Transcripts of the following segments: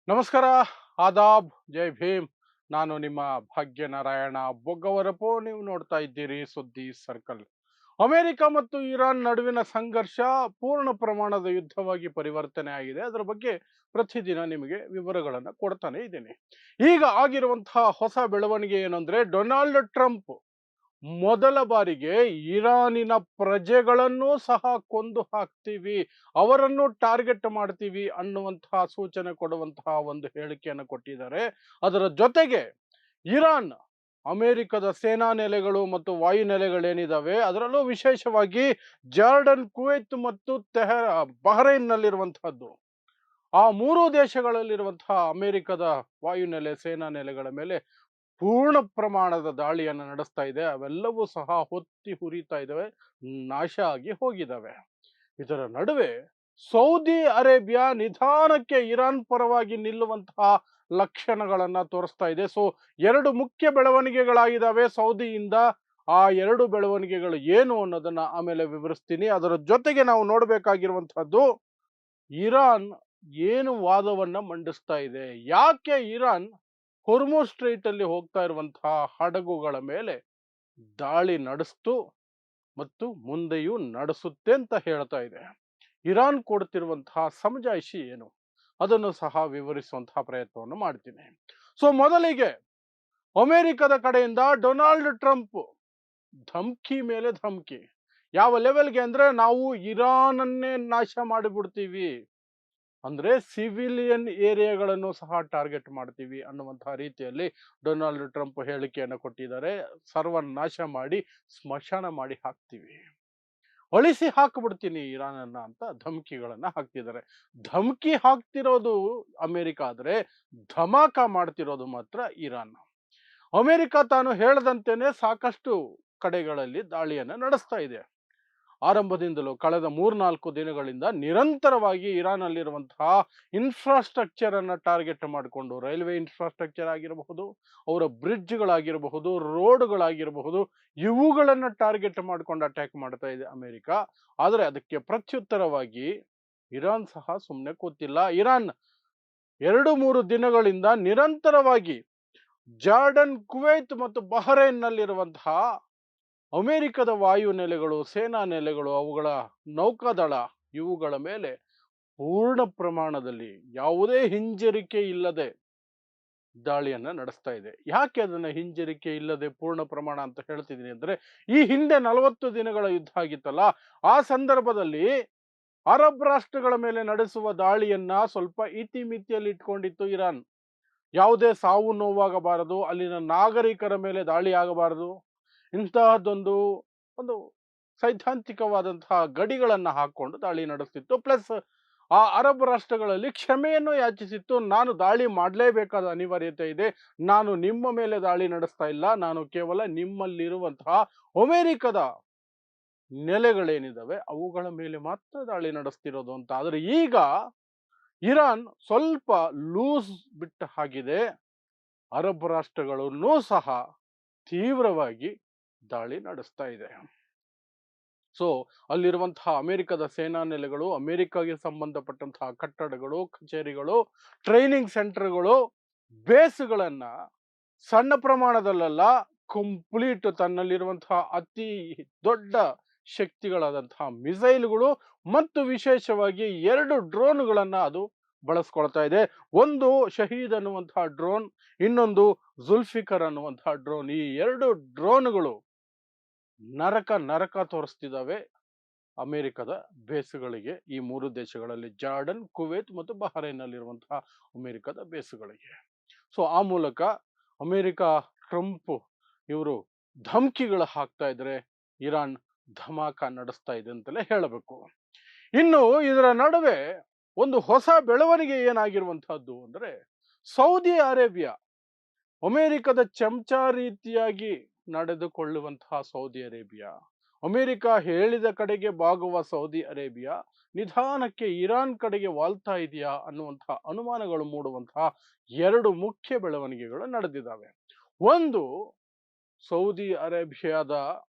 ನಮಸ್ಕಾರ, ಆದಾಬ್, ಜೈ ಭೀಮ್. ನಾನು ನಿಮ್ಮ ಭಾಗ್ಯನಾರಾಯಣ ಬೊಗ್ಗವರಪು. ನೀವು ನೋಡ್ತಾ ಇದ್ದೀರಿ ಸುದ್ದಿ ಸರ್ಕಲ್. ಅಮೆರಿಕ ಮತ್ತು ಇರಾನ್ ನಡುವಿನ ಸಂಘರ್ಷ ಪೂರ್ಣ ಪ್ರಮಾಣದ ಯುದ್ಧವಾಗಿ ಪರಿವರ್ತನೆ ಆಗಿದೆ. ಅದರ ಬಗ್ಗೆ ಪ್ರತಿದಿನ ನಿಮಗೆ ವಿವರಗಳನ್ನು ಕೊಡ್ತಾನೆ ಇದ್ದೇನೆ. ಈಗ ಆಗಿರುವಂತಹ ಹೊಸ ಬೆಳವಣಿಗೆ ಏನಂದ್ರೆ, ಡೊನಾಲ್ಡ್ ಟ್ರಂಪ್ ಮೊದಲ ಬಾರಿಗೆ ಇರಾನಿನ ಪ್ರಜೆಗಳನ್ನು ಸಹ ಕೊಂದು ಹಾಕ್ತೀವಿ, ಅವರನ್ನು ಟಾರ್ಗೆಟ್ ಮಾಡ್ತೀವಿ ಅನ್ನುವಂತಹ ಸೂಚನೆ ಕೊಡುವಂತಹ ಒಂದು ಹೇಳಿಕೆಯನ್ನು ಕೊಟ್ಟಿದ್ದಾರೆ. ಅದರ ಜೊತೆಗೆ ಇರಾನ್ ಅಮೆರಿಕದ ಸೇನಾ ನೆಲೆಗಳು ಮತ್ತು ವಾಯು ನೆಲೆಗಳೇನಿದಾವೆ, ಅದರಲ್ಲೂ ವಿಶೇಷವಾಗಿ ಜಾರ್ಡನ್, ಕುವೈತ್ ಮತ್ತು ಬಹ್ರೈನ್ ನಲ್ಲಿರುವಂತಹದ್ದು, ಆ ಮೂರು ದೇಶಗಳಲ್ಲಿರುವಂತಹ ಅಮೆರಿಕದ ವಾಯುನೆಲೆ ಸೇನಾ ನೆಲೆಗಳ ಮೇಲೆ ಪೂರ್ಣ ಪ್ರಮಾಣದ ದಾಳಿಯನ್ನು ನಡೆಸ್ತಾ ಇದೆ. ಅವೆಲ್ಲವೂ ಸಹ ಹೊತ್ತಿ ಹುರಿತಾ ಇದ್ದಾವೆ, ನಾಶ ಆಗಿ ಹೋಗಿದ್ದಾವೆ. ಇದರ ನಡುವೆ ಸೌದಿ ಅರೇಬಿಯಾ ನಿಧಾನಕ್ಕೆ ಇರಾನ್ ಪರವಾಗಿ ನಿಲ್ಲುವಂತಹ ಲಕ್ಷಣಗಳನ್ನ ತೋರಿಸ್ತಾ ಇದೆ. ಎರಡು ಮುಖ್ಯ ಬೆಳವಣಿಗೆಗಳಾಗಿದ್ದಾವೆ ಸೌದಿಯಿಂದ. ಆ ಎರಡು ಬೆಳವಣಿಗೆಗಳು ಏನು ಅನ್ನೋದನ್ನ ಆಮೇಲೆ ವಿವರಿಸ್ತೀನಿ. ಅದರ ಜೊತೆಗೆ ನಾವು ನೋಡಬೇಕಾಗಿರುವಂತಹದ್ದು, ಇರಾನ್ ಏನು ವಾದವನ್ನ ಮಂಡಿಸ್ತಾ ಇದೆ, ಯಾಕೆ ಇರಾನ್ ಹೊರ್ಮುಜ್ ಸ್ಟ್ರೈಟ್ ಅಲ್ಲಿ ಹೋಗ್ತಾ ಇರುವಂತಹ ಹಡಗುಗಳ ಮೇಲೆ ದಾಳಿ ನಡೆಸ್ತು ಮತ್ತು ಮುಂದೆಯೂ ನಡೆಸುತ್ತೆ ಅಂತ ಹೇಳ್ತಾ ಇದೆ. ಇರಾನ್ ಕೊಡ್ತಿರುವಂತಹ ಸಮಜಾಯಿಷಿ ಏನು, ಅದನ್ನು ಸಹ ವಿವರಿಸುವಂತಹ ಪ್ರಯತ್ನವನ್ನು ಮಾಡ್ತೀನಿ. ಮೊದಲಿಗೆ ಅಮೆರಿಕದ ಕಡೆಯಿಂದ ಡೊನಾಲ್ಡ್ ಟ್ರಂಪ್ ಧಮ್ಕಿ ಮೇಲೆ ಧಮ್ಕಿ. ಯಾವ ಲೆವೆಲ್ಗೆ ಅಂದ್ರೆ, ನಾವು ಇರಾನನ್ನೇ ನಾಶ ಮಾಡಿಬಿಡ್ತೀವಿ, ಅಂದ್ರೆ ಸಿವಿಲಿಯನ್ ಏರಿಯಾಗಳನ್ನು ಸಹ ಟಾರ್ಗೆಟ್ ಮಾಡ್ತೀವಿ ಅನ್ನುವಂತಹ ರೀತಿಯಲ್ಲಿ ಡೊನಾಲ್ಡ್ ಟ್ರಂಪ್ ಹೇಳಿಕೆಯನ್ನು ಕೊಟ್ಟಿದ್ದಾರೆ. ಸರ್ವನಾಶ ಮಾಡಿ ಸ್ಮಶಾನ ಮಾಡಿ ಹಾಕ್ತೀವಿ, ಅಳಿಸಿ ಹಾಕ್ಬಿಡ್ತೀನಿ ಇರಾನನ್ನ ಅಂತ ಧಮಕಿಗಳನ್ನ ಹಾಕ್ತಿದ್ದಾರೆ. ಧಮಕಿ ಹಾಕ್ತಿರೋದು ಅಮೆರಿಕ ಆದ್ರೆ, ಧಮಾಕ ಮಾಡ್ತಿರೋದು ಮಾತ್ರ ಇರಾನ್. ಅಮೆರಿಕ ತಾನು ಹೇಳದಂತೆನೆ ಸಾಕಷ್ಟು ಕಡೆಗಳಲ್ಲಿ ದಾಳಿಯನ್ನ ನಡೆಸ್ತಾ ಇದೆ. ಆರಂಭದಿಂದಲೂ ಕಳೆದ 3-4 ದಿನಗಳಿಂದ ನಿರಂತರವಾಗಿ ಇರಾನ್ ಅಲ್ಲಿರುವಂತಹ ಇನ್ಫ್ರಾಸ್ಟ್ರಕ್ಚರ್ ಅನ್ನ ಟಾರ್ಗೆಟ್ ಮಾಡಿಕೊಂಡು, ರೈಲ್ವೆ ಇನ್ಫ್ರಾಸ್ಟ್ರಕ್ಚರ್ ಆಗಿರಬಹುದು, ಅವರ ಬ್ರಿಡ್ಜ್ಗಳಾಗಿರಬಹುದು, ರೋಡ್ಗಳಾಗಿರಬಹುದು, ಇವುಗಳನ್ನ ಟಾರ್ಗೆಟ್ ಮಾಡ್ಕೊಂಡು ಅಟ್ಯಾಕ್ ಮಾಡ್ತಾ ಇದೆ ಅಮೆರಿಕ. ಆದರೆ ಅದಕ್ಕೆ ಪ್ರತ್ಯುತ್ತರವಾಗಿ ಇರಾನ್ ಸಹ ಸುಮ್ಮನೆ ಕೂತಿಲ್ಲ. ಇರಾನ್ 2-3 ದಿನಗಳಿಂದ ನಿರಂತರವಾಗಿ ಜಾರ್ಡನ್, ಕುವೈತ್ ಮತ್ತು ಬಹ್ರೈನ್ ನಲ್ಲಿರುವಂತಹ ಅಮೆರಿಕದ ವಾಯು ನೆಲೆಗಳು, ಸೇನಾ ನೆಲೆಗಳು, ಅವುಗಳ ನೌಕಾದಳ, ಇವುಗಳ ಮೇಲೆ ಪೂರ್ಣ ಪ್ರಮಾಣದಲ್ಲಿ ಯಾವುದೇ ಹಿಂಜರಿಕೆ ಇಲ್ಲದೆ ದಾಳಿಯನ್ನ ನಡೆಸ್ತಾ ಇದೆ. ಯಾಕೆ ಅದನ್ನ ಹಿಂಜರಿಕೆ ಇಲ್ಲದೆ ಪೂರ್ಣ ಪ್ರಮಾಣ ಅಂತ ಹೇಳ್ತಿದ್ದೀನಿ ಅಂದ್ರೆ, ಈ ಹಿಂದೆ 40 ದಿನಗಳ ಯುದ್ಧ ಆಗಿತ್ತಲ್ಲ, ಆ ಸಂದರ್ಭದಲ್ಲಿ ಅರಬ್ ರಾಷ್ಟ್ರಗಳ ಮೇಲೆ ನಡೆಸುವ ದಾಳಿಯನ್ನ ಸ್ವಲ್ಪ ಇತಿಮಿತಿಯಲ್ಲಿ ಇಟ್ಕೊಂಡಿತ್ತು ಇರಾನ್. ಯಾವುದೇ ಸಾವು ನೋವಾಗಬಾರದು, ಅಲ್ಲಿನ ನಾಗರಿಕರ ಮೇಲೆ ದಾಳಿ ಆಗಬಾರದು, ಇಂತಹದ್ದೊಂದು ಒಂದು ಸೈದ್ಧಾಂತಿಕವಾದಂತಹ ಗಡಿಗಳನ್ನ ಹಾಕೊಂಡು ದಾಳಿ ನಡೆಸ್ತಿತ್ತು. ಪ್ಲಸ್ ಆ ಅರಬ್ ರಾಷ್ಟ್ರಗಳಲ್ಲಿ ಕ್ಷಮೆಯನ್ನು ಯಾಚಿಸಿತ್ತು. ನಾನು ದಾಳಿ ಮಾಡಲೇಬೇಕಾದ ಅನಿವಾರ್ಯತೆ ಇದೆ, ನಾನು ನಿಮ್ಮ ಮೇಲೆ ದಾಳಿ ನಡೆಸ್ತಾ ಇಲ್ಲ, ನಾನು ಕೇವಲ ನಿಮ್ಮಲ್ಲಿರುವಂತಹ ಅಮೆರಿಕದ ನೆಲೆಗಳೇನಿದಾವೆ ಅವುಗಳ ಮೇಲೆ ಮಾತ್ರ ದಾಳಿ ನಡೆಸ್ತಿರೋದು ಅಂತ. ಆದ್ರೆ ಈಗ ಇರಾನ್ ಸ್ವಲ್ಪ ಲೂಸ್ ಬಿಟ್ಟ ಹಾಗಿದೆ. ಅರಬ್ ರಾಷ್ಟ್ರಗಳನ್ನು ಸಹ ತೀವ್ರವಾಗಿ ದಾಳಿ ನಡೆಸ್ತಾ ಇದೆ. ಅಲ್ಲಿರುವಂತಹ ಅಮೆರಿಕದ ಸೇನಾ ನೆಲೆಗಳು, ಅಮೆರಿಕಾಗೆ ಸಂಬಂಧಪಟ್ಟಂತಹ ಕಟ್ಟಡಗಳು, ಕಚೇರಿಗಳು, ಟ್ರೈನಿಂಗ್ ಸೆಂಟರ್ಗಳು, ಬೇಸ್ಗಳನ್ನ ಸಣ್ಣ ಪ್ರಮಾಣದಲ್ಲ, ಕಂಪ್ಲೀಟ್ ತನ್ನಲ್ಲಿರುವಂತಹ ಅತಿ ದೊಡ್ಡ ಶಕ್ತಿಗಳಾದಂತಹ ಮಿಸೈಲ್ಗಳು ಮತ್ತು ವಿಶೇಷವಾಗಿ 2 ಡ್ರೋನ್ಗಳನ್ನ ಅದು ಬಳಸ್ಕೊಳ್ತಾ ಇದೆ. ಒಂದು ಶಹೀದ್ ಅನ್ನುವಂತಹ ಡ್ರೋನ್, ಇನ್ನೊಂದು ಜುಲ್ಫಿಕರ್ ಅನ್ನುವಂತಹ ಡ್ರೋನ್. ಈ 2 ಡ್ರೋನ್ಗಳು ನರಕ ನರಕ ತೋರಿಸ್ತಿದ್ದಾವೆ ಅಮೆರಿಕದ ಬೇಸ್ಗಳಿಗೆ, ಈ 3 ದೇಶಗಳಲ್ಲಿ ಜಾರ್ಡನ್, ಕುವೈತ್ ಮತ್ತು ಬಹ್ರೈನ್ ನಲ್ಲಿರುವಂತಹ ಅಮೆರಿಕದ ಬೇಸ್ಗಳಿಗೆ. ಆ ಮೂಲಕ ಅಮೆರಿಕ, ಟ್ರಂಪ್ ಇವರು ಧಮ್ಕಿಗಳು ಹಾಕ್ತಾ ಇದ್ರೆ, ಇರಾನ್ ಧಮಾಕ ನಡೆಸ್ತಾ ಇದೆ ಅಂತಲೇ ಹೇಳಬೇಕು. ಇನ್ನು ಇದರ ನಡುವೆ ಒಂದು ಹೊಸ ಬೆಳವಣಿಗೆ ಏನಾಗಿರುವಂತಹದ್ದು ಅಂದ್ರೆ, ಸೌದಿ ಅರೇಬಿಯಾ, ಅಮೆರಿಕದ ಚಮಚ ರೀತಿಯಾಗಿ ನಡೆದುಕೊಳ್ಳುವಂತಹ ಸೌದಿ ಅರೇಬಿಯಾ, ಅಮೆರಿಕ ಹೇಳಿದ ಕಡೆಗೆ ಬಾಗುವ ಸೌದಿ ಅರೇಬಿಯಾ ನಿಧಾನಕ್ಕೆ ಇರಾನ್ ಕಡೆಗೆ ವಾಲ್ತಾ ಇದೆಯಾ ಅನ್ನುವಂತಹ ಅನುಮಾನಗಳು ಮೂಡುವಂತಹ 2 ಮುಖ್ಯ ಬೆಳವಣಿಗೆಗಳು ನಡೆದಿದ್ದಾವೆ. ಒಂದು, ಸೌದಿ ಅರೇಬಿಯಾದ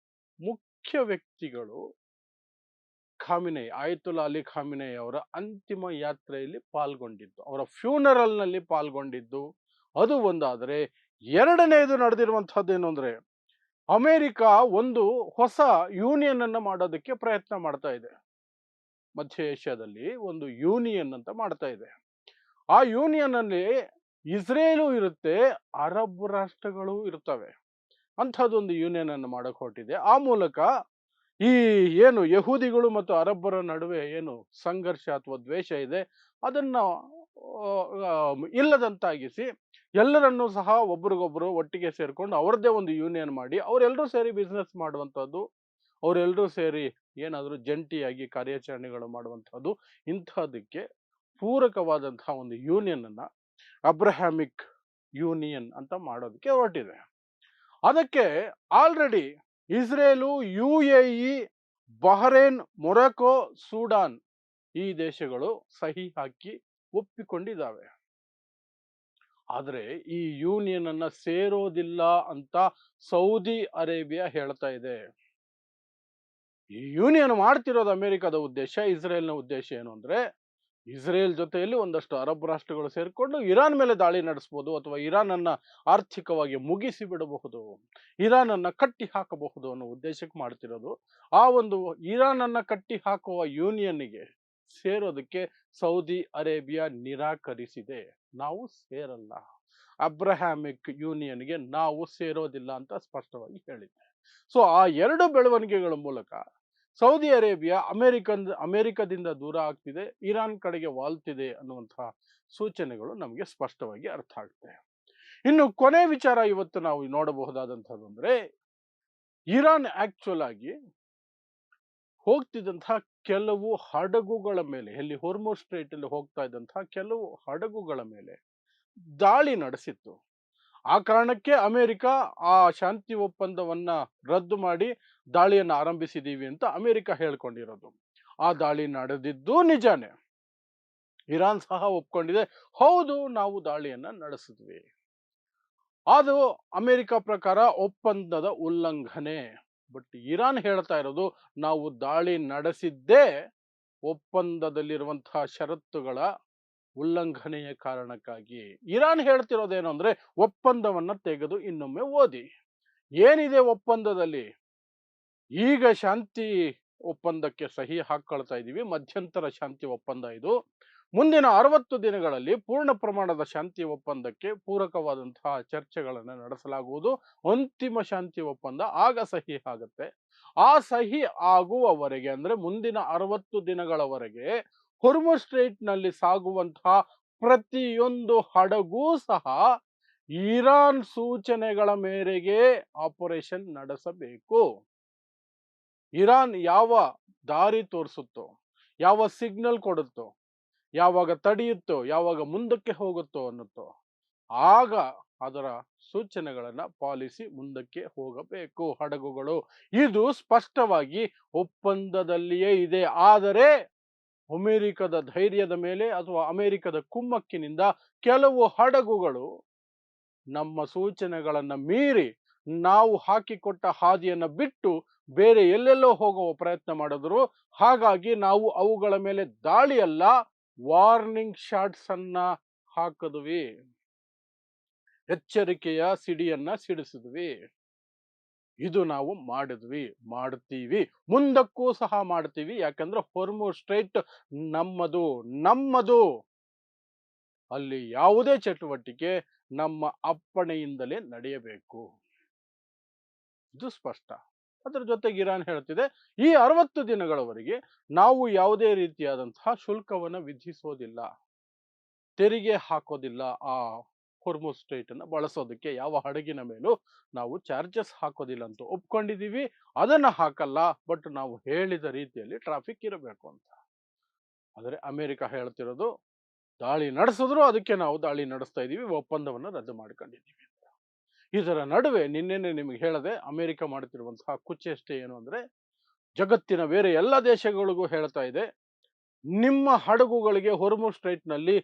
ಮುಖ್ಯ ವ್ಯಕ್ತಿಗಳು ಖಾಮಿನೈ, ಆಯತುಲ್ಲಾ ಅಲಿ ಖಾಮಿನೈ ಅವರ ಅಂತಿಮ ಯಾತ್ರೆಯಲ್ಲಿ ಪಾಲ್ಗೊಂಡಿದ್ದು, ಅವರ ಫ್ಯೂನರಲ್ನಲ್ಲಿ ಪಾಲ್ಗೊಂಡಿದ್ದು ಅದು ಒಂದಾದರೆ, ಎರಡನೇದು ನಡೆದಿರುವಂತಹದ್ದು ಏನು ಅಂದ್ರೆ, ಅಮೆರಿಕ ಒಂದು ಹೊಸ ಯೂನಿಯನ್ ಅನ್ನ ಮಾಡೋದಕ್ಕೆ ಪ್ರಯತ್ನ ಮಾಡ್ತಾ ಇದೆ. ಮಧ್ಯ ಏಷ್ಯಾದಲ್ಲಿ ಒಂದು ಯೂನಿಯನ್ ಅಂತ ಮಾಡ್ತಾ ಇದೆ. ಆ ಯೂನಿಯನ್ ಅಲ್ಲಿ ಇಸ್ರೇಲು ಇರುತ್ತೆ, ಅರಬ್ ರಾಷ್ಟ್ರಗಳು ಇರ್ತವೆ. ಅಂಥದ್ದೊಂದು ಯೂನಿಯನ್ ಅನ್ನು ಮಾಡಕ್ ಹೊರಟಿದೆ. ಆ ಮೂಲಕ ಈ ಏನು ಯಹೂದಿಗಳು ಮತ್ತು ಅರಬ್ಬರ ನಡುವೆ ಏನು ಸಂಘರ್ಷ ಅಥವಾ ದ್ವೇಷ ಇದೆ ಅದನ್ನ ಇಲ್ಲದಂತಾಗಿಸಿ ಎಲ್ಲರನ್ನೂ ಸಹ ಒಬ್ರಿಗೊಬ್ರು ಒಟ್ಟಿಗೆ ಸೇರ್ಕೊಂಡು ಅವ್ರದ್ದೇ ಒಂದು ಯೂನಿಯನ್ ಮಾಡಿ ಅವರೆಲ್ಲರೂ ಸೇರಿ ಬಿಸ್ನೆಸ್ ಮಾಡುವಂಥದ್ದು, ಅವರೆಲ್ಲರೂ ಸೇರಿ ಏನಾದರೂ ಜಂಟಿಯಾಗಿ ಕಾರ್ಯಾಚರಣೆಗಳು ಮಾಡುವಂಥದ್ದು, ಇಂಥದಕ್ಕೆ ಪೂರಕವಾದಂತಹ ಒಂದು ಯೂನಿಯನ್ ಅನ್ನ ಅಬ್ರಹಾಮಿಕ್ ಯೂನಿಯನ್ ಅಂತ ಮಾಡೋದಕ್ಕೆ ಹೊರಟಿದೆ. ಅದಕ್ಕೆ already Israel, UAE, Bahrain, Morocco, Sudan ಈ ದೇಶಗಳು ಸಹಿ ಹಾಕಿ ಒಪ್ಪಿಕೊಂಡಿದ್ದಾವೆ. ಆದರೆ ಈ ಯೂನಿಯನ್ ಅನ್ನ ಸೇರೋದಿಲ್ಲ ಅಂತ ಸೌದಿ ಅರೇಬಿಯಾ ಹೇಳ್ತಾ ಇದೆ. ಈ ಯೂನಿಯನ್ ಮಾಡ್ತಿರೋದು ಅಮೆರಿಕದ ಉದ್ದೇಶ, ಇಸ್ರೇಲ್ನ ಉದ್ದೇಶ ಏನು ಅಂದ್ರೆ, ಇಸ್ರೇಲ್ ಜೊತೆಯಲ್ಲಿ ಒಂದಷ್ಟು ಅರಬ್ ರಾಷ್ಟ್ರಗಳು ಸೇರಿಕೊಂಡು ಇರಾನ್ ಮೇಲೆ ದಾಳಿ ನಡೆಸಬಹುದು ಅಥವಾ ಇರಾನ್ ಅನ್ನ ಆರ್ಥಿಕವಾಗಿ ಮುಗಿಸಿ ಬಿಡಬಹುದು, ಇರಾನ್ ಅನ್ನ ಕಟ್ಟಿ ಹಾಕಬಹುದು ಅನ್ನೋ ಉದ್ದೇಶಕ್ಕೆ ಮಾಡ್ತಿರೋದು. ಆ ಒಂದು ಇರಾನ್ ಅನ್ನ ಕಟ್ಟಿ ಹಾಕುವ ಯೂನಿಯನ್ಗೆ ಸೇರೋದಕ್ಕೆ ಸೌದಿ ಅರೇಬಿಯಾ ನಿರಾಕರಿಸಿದೆ. ನಾವು ಸೇರಲ್ಲ, ಅಬ್ರಹಾಮಿಕ್ ಯೂನಿಯನ್ಗೆ ನಾವು ಸೇರೋದಿಲ್ಲ ಅಂತ ಸ್ಪಷ್ಟವಾಗಿ ಹೇಳಿದೆ. ಸೊ ಆ ಎರಡು ಬೆಳವಣಿಗೆಗಳ ಮೂಲಕ ಸೌದಿ ಅರೇಬಿಯಾ ಅಮೆರಿಕದಿಂದ ದೂರ ಆಗ್ತಿದೆ, ಇರಾನ್ ಕಡೆಗೆ ವಾಲ್ತಿದೆ ಅನ್ನುವಂತಹ ಸೂಚನೆಗಳು ನಮಗೆ ಸ್ಪಷ್ಟವಾಗಿ ಅರ್ಥ ಆಗುತ್ತೆ. ಇನ್ನು ಕೊನೆ ವಿಚಾರ ಇವತ್ತು ನಾವು ನೋಡಬಹುದಾದಂಥದ್ದು ಅಂದ್ರೆ, ಇರಾನ್ ಆಕ್ಚುಲ್ ಆಗಿ ಹೋಗ್ತಿದ್ದಂತಹ ಕೆಲವು ಹಡಗುಗಳ ಮೇಲೆ, ಎಲ್ಲಿ ಹೊರ್ಮುಜ್ ಸ್ಟ್ರೈಟ್ ಅಲ್ಲಿ ಹೋಗ್ತಾ ಇದ್ದಂತಹ ಕೆಲವು ಹಡಗುಗಳ ಮೇಲೆ ದಾಳಿ ನಡೆಸಿತ್ತು. ಆ ಕಾರಣಕ್ಕೆ ಅಮೆರಿಕ ಆ ಶಾಂತಿ ಒಪ್ಪಂದವನ್ನ ರದ್ದು ಮಾಡಿ ದಾಳಿಯನ್ನು ಆರಂಭಿಸಿದೀವಿ ಅಂತ ಅಮೆರಿಕ ಹೇಳ್ಕೊಂಡಿರೋದು. ಆ ದಾಳಿ ನಡೆದಿದ್ದು ನಿಜಾನೇ, ಇರಾನ್ ಸಹ ಒಪ್ಕೊಂಡಿದೆ, ಹೌದು ನಾವು ದಾಳಿಯನ್ನ ನಡೆಸಿದ್ವಿ. ಅದು ಅಮೆರಿಕ ಪ್ರಕಾರ ಒಪ್ಪಂದದ ಉಲ್ಲಂಘನೆ. ಬಟ್ ಇರಾನ್ ಹೇಳ್ತಾ ಇರೋದು ನಾವು ದಾಳಿ ನಡೆಸಿದ್ದೇ ಒಪ್ಪಂದದಲ್ಲಿರುವಂತಹ ಷರತ್ತುಗಳ ಉಲ್ಲಂಘನೆಯ ಕಾರಣಕ್ಕಾಗಿ. ಇರಾನ್ ಹೇಳ್ತಿರೋದೇನು ಅಂದ್ರೆ, ಒಪ್ಪಂದವನ್ನ ತೆಗೆದು ಇನ್ನೊಮ್ಮೆ ಓದಿ, ಏನಿದೆ ಒಪ್ಪಂದದಲ್ಲಿ. ಈಗ ಶಾಂತಿ ಒಪ್ಪಂದಕ್ಕೆ ಸಹಿ ಹಾಕೊಳ್ತಾ ಇದೀವಿ, ಮಧ್ಯಂತರ ಶಾಂತಿ ಒಪ್ಪಂದ ಇದು. ಮುಂದಿನ 60 ದಿನಗಳಲ್ಲಿ ಪೂರ್ಣ ಪ್ರಮಾಣದ ಶಾಂತಿ ಒಪ್ಪಂದಕ್ಕೆ ಪೂರಕವಾದಂತಹ ಚರ್ಚೆಗಳನ್ನು ನಡೆಸಲಾಗುವುದು. ಅಂತಿಮ ಶಾಂತಿ ಒಪ್ಪಂದ ಆಗ ಸಹಿ ಆಗುತ್ತೆ. ಆ ಸಹಿ ಆಗುವವರೆಗೆ ಅಂದ್ರೆ ಮುಂದಿನ 60 ದಿನಗಳವರೆಗೆ ಹೊರ್ಮುಜ್ ಸ್ಟ್ರೈಟ್ ನಲ್ಲಿ ಸಾಗುವಂತಹ ಪ್ರತಿಯೊಂದು ಹಡಗೂ ಸಹ ಇರಾನ್ ಸೂಚನೆಗಳ ಮೇರೆಗೆ ಆಪರೇಷನ್ ನಡೆಸಬೇಕು. ಇರಾನ್ ಯಾವ ದಾರಿ ತೋರಿಸುತ್ತೋ, ಯಾವ ಸಿಗ್ನಲ್ ಕೊಡುತ್ತೋ, ಯಾವಾಗ ತಡೆಯುತ್ತೋ, ಯಾವಾಗ ಮುಂದಕ್ಕೆ ಹೋಗುತ್ತೋ ಅನ್ನುತ್ತೋ, ಆಗ ಅದರ ಸೂಚನೆಗಳನ್ನ ಪಾಲಿಸಿ ಮುಂದಕ್ಕೆ ಹೋಗಬೇಕು ಹಡಗುಗಳು. ಇದು ಸ್ಪಷ್ಟವಾಗಿ ಒಪ್ಪಂದದಲ್ಲಿಯೇ ಇದೆ. ಆದರೆ ಅಮೆರಿಕದ ಧೈರ್ಯದ ಮೇಲೆ ಅಥವಾ ಅಮೆರಿಕದ ಕುಮ್ಮಕ್ಕಿನಿಂದ ಕೆಲವು ಹಡಗುಗಳು ನಮ್ಮ ಸೂಚನೆಗಳನ್ನ ಮೀರಿ ನಾವು ಹಾಕಿಕೊಟ್ಟ ಹಾದಿಯನ್ನ ಬಿಟ್ಟು ಬೇರೆ ಎಲ್ಲೆಲ್ಲೋ ಹೋಗುವ ಪ್ರಯತ್ನ ಮಾಡಿದ್ರು. ಹಾಗಾಗಿ ನಾವು ಅವುಗಳ ಮೇಲೆ ದಾಳಿಯಲ್ಲ, ವಾರ್ನಿಂಗ್ ಶಾಟ್ಸ್ ಅನ್ನ ಹಾಕಿದ್ವಿ, ಎಚ್ಚರಿಕೆಯ ಸಿಡಿಯನ್ನ ಸಿಡಿಸಿದ್ವಿ. ಇದು ನಾವು ಮಾಡಿದ್ವಿ, ಮಾಡ್ತೀವಿ, ಮುಂದಕ್ಕೂ ಸಹ ಮಾಡ್ತೀವಿ. ಯಾಕಂದ್ರೆ ಹೊರ್ಮುಜ್ ಸ್ಟ್ರೈಟ್ ನಮ್ಮದು. ಅಲ್ಲಿ ಯಾವುದೇ ಚಟುವಟಿಕೆ ನಮ್ಮ ಅಪ್ಪಣೆಯಿಂದಲೇ ನಡೆಯಬೇಕು, ಇದು ಸ್ಪಷ್ಟ. ಅದರ ಜೊತೆಗೆ ಇರಾನ್ ಹೇಳ್ತಿದೆ, ಈ 60 ದಿನಗಳವರೆಗೆ ನಾವು ಯಾವುದೇ ರೀತಿಯಾದಂತಹ ಶುಲ್ಕವನ್ನ ವಿಧಿಸೋದಿಲ್ಲ, ತೆರಿಗೆ ಹಾಕೋದಿಲ್ಲ. ಆ ಹೊರ್ಮುಜ್ ಸ್ಟ್ರೈಟ್ ಅನ್ನ ಬಳಸೋದಕ್ಕೆ ಯಾವ ಹಡಗಿನ ಮೇಲೂ ನಾವು ಚಾರ್ಜಸ್ ಹಾಕೋದಿಲ್ಲ ಅಂತ ಒಪ್ಕೊಂಡಿದೀವಿ. ಅದನ್ನ ಹಾಕಲ್ಲ, ಬಟ್ ನಾವು ಹೇಳಿದ ರೀತಿಯಲ್ಲಿ ಟ್ರಾಫಿಕ್ ಇರಬೇಕು ಅಂತ. ಆದರೆ ಅಮೆರಿಕ ಹೇಳ್ತಿರೋದು, ದಾಳಿ ನಡೆಸಿದ್ರು ಅದಕ್ಕೆ ನಾವು ದಾಳಿ ನಡೆಸ್ತಾ ಇದೀವಿ, ಒಪ್ಪಂದವನ್ನು ರದ್ದು ಮಾಡ್ಕೊಂಡಿದ್ದೀವಿ ಅಂತ. ಇದರ ನಡುವೆ ನಿನ್ನೆನೆ ನಿಮಗೆ ಹೇಳದೆ, ಅಮೆರಿಕ ಮಾಡುತ್ತಿರುವಂತಹ ಕುಚೇಷ್ಟೆ ಏನು ಅಂದ್ರೆ, ಜಗತ್ತಿನ ಬೇರೆ ಎಲ್ಲ ದೇಶಗಳಿಗೂ ಹೇಳ್ತಾ ಇದೆ, ನಿಮ್ಮ ಹಡಗುಗಳಿಗೆ ಹೊರ್ಮುಜ್ ಸ್ಟ್ರೈಟ್ ನಲ್ಲಿ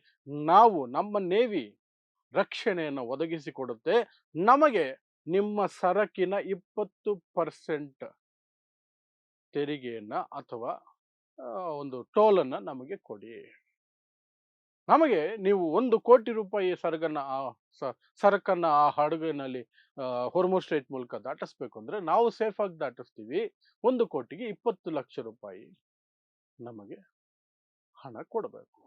ನಮ್ಮ ನೇವಿ ರಕ್ಷಣೆಯನ್ನು ಒದಗಿಸಿಕೊಡುತ್ತೆ, ನಮಗೆ ನಿಮ್ಮ ಸರಕಿನ 20% ತೆರಿಗೆಯನ್ನ ಅಥವಾ ಒಂದು ಟೋಲನ್ನು ನಮಗೆ ಕೊಡಿ. ನಮಗೆ ನೀವು 1 ಕೋಟಿ ರೂಪಾಯಿ ಸರಕನ್ನ ಆ ಹಡಗಿನಲ್ಲಿ ಹೊರ್ಮುಜ್ ಸ್ಟ್ರೈಟ್ ಮೂಲಕ ದಾಟಿಸ್ಬೇಕು ಅಂದ್ರೆ ನಾವು ಸೇಫ್ ಆಗಿ ದಾಟಿಸ್ತೀವಿ. 1 ಕೋಟಿಗೆ 20 ಲಕ್ಷ ರೂಪಾಯಿ ನಮಗೆ ಹಣ ಕೊಡಬೇಕು.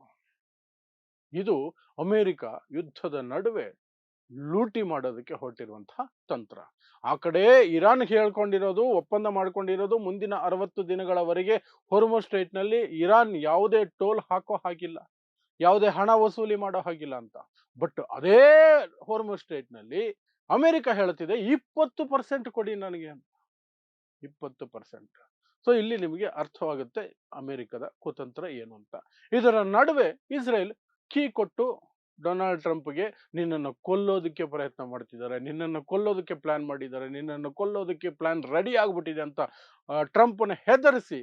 ಇದು ಅಮೆರಿಕ ಯುದ್ಧದ ನಡುವೆ ಲೂಟಿ ಮಾಡೋದಕ್ಕೆ ಹೊರಟಿರುವಂತಹ ತಂತ್ರ. ಆ ಕಡೆ ಇರಾನ್ ಹೇಳ್ಕೊಂಡಿರೋದು, ಒಪ್ಪಂದ ಮಾಡ್ಕೊಂಡಿರೋದು ಮುಂದಿನ 60 ದಿನಗಳವರೆಗೆ ಹೊರ್ಮುಜ್ ಸ್ಟ್ರೈಟ್ ನಲ್ಲಿ ಇರಾನ್ ಯಾವುದೇ ಟೋಲ್ ಹಾಕೋ ಹಾಗಿಲ್ಲ, ಯಾವುದೇ ಹಣ ವಸೂಲಿ ಮಾಡೋ ಹಾಗಿಲ್ಲ ಅಂತ. ಬಟ್ ಅದೇ ಹೊರ್ಮುಜ್ ಸ್ಟ್ರೈಟ್ ನಲ್ಲಿ ಅಮೆರಿಕ ಹೇಳ್ತಿದೆ 20% ಕೊಡಿ ನನಗೆ ಅಂತ. 20%. ಸೊ ಇಲ್ಲಿ ನಿಮಗೆ ಅರ್ಥವಾಗುತ್ತೆ ಅಮೆರಿಕದ ಕುತಂತ್ರ ಏನು ಅಂತ. ಇದರ ನಡುವೆ ಇಸ್ರೇಲ್ ಕೀ ಕೊಟ್ಟು ಡೊನಾಲ್ಡ್ ಟ್ರಂಪ್ಗೆ ನಿನ್ನನ್ನು ಕೊಲ್ಲೋದಕ್ಕೆ ಪ್ರಯತ್ನ ಮಾಡ್ತಿದ್ದಾರೆ, ನಿನ್ನನ್ನು ಕೊಲ್ಲೋದಕ್ಕೆ ಪ್ಲಾನ್ ಮಾಡಿದ್ದಾರೆ, ನಿನ್ನನ್ನು ಕೊಲ್ಲೋದಕ್ಕೆ ಪ್ಲಾನ್ ರೆಡಿ ಆಗ್ಬಿಟ್ಟಿದೆ ಅಂತ ಟ್ರಂಪ್ನ ಹೆದರಿಸಿ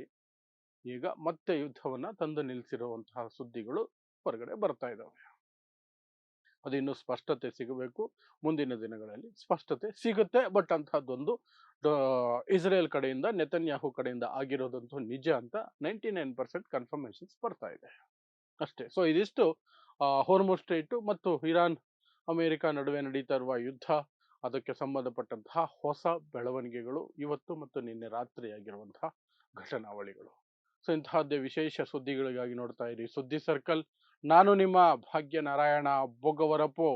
ಈಗ ಮತ್ತೆ ಯುದ್ಧವನ್ನ ತಂದು ನಿಲ್ಲಿಸಿರುವಂತಹ ಸುದ್ದಿಗಳು ಹೊರಗಡೆ ಬರ್ತಾ ಇದ್ದಾವೆ. ಅದು ಇನ್ನೂ ಸ್ಪಷ್ಟತೆ ಸಿಗಬೇಕು. ಮುಂದಿನ ದಿನಗಳಲ್ಲಿ ಸ್ಪಷ್ಟತೆ ಸಿಗುತ್ತೆ. ಬಟ್ ಅಂತಹದ್ದೊಂದು ಇಸ್ರೇಲ್ ಕಡೆಯಿಂದ, ನೆತನ್ಯಾಹು ಕಡೆಯಿಂದ ಆಗಿರೋದಂತೂ ನಿಜ ಅಂತ 99% ಕನ್ಫರ್ಮೇಶನ್ಸ್ ಬರ್ತಾ ಇದೆ ಅಷ್ಟೇ. ಸೊ ಇದಿಷ್ಟು ಹೊರ್ಮುಜ್ ಸ್ಟ್ರೈಟ್ ಮತ್ತು ಇರಾನ್ ಅಮೆರಿಕ ನಡುವೆ ನಡೀತಾ ಇರುವ ಯುದ್ಧ, ಅದಕ್ಕೆ ಸಂಬಂಧಪಟ್ಟಂತಹ ಹೊಸ ಬೆಳವಣಿಗೆಗಳು, ಇವತ್ತು ಮತ್ತು ನಿನ್ನೆ ರಾತ್ರಿ ಆಗಿರುವಂತಹ ಘಟನಾವಳಿಗಳು. ಸೊ ಇಂತಹದ್ದೇ ವಿಶೇಷ ಸುದ್ದಿಗಳಿಗಾಗಿ ನೋಡ್ತಾ ಇರಿ ಸುದ್ದಿ ಸರ್ಕಲ್. ನಾನು ನಿಮ್ಮ ಭಾಗ್ಯ ನಾರಾಯಣ ಬೊಗವರಪು.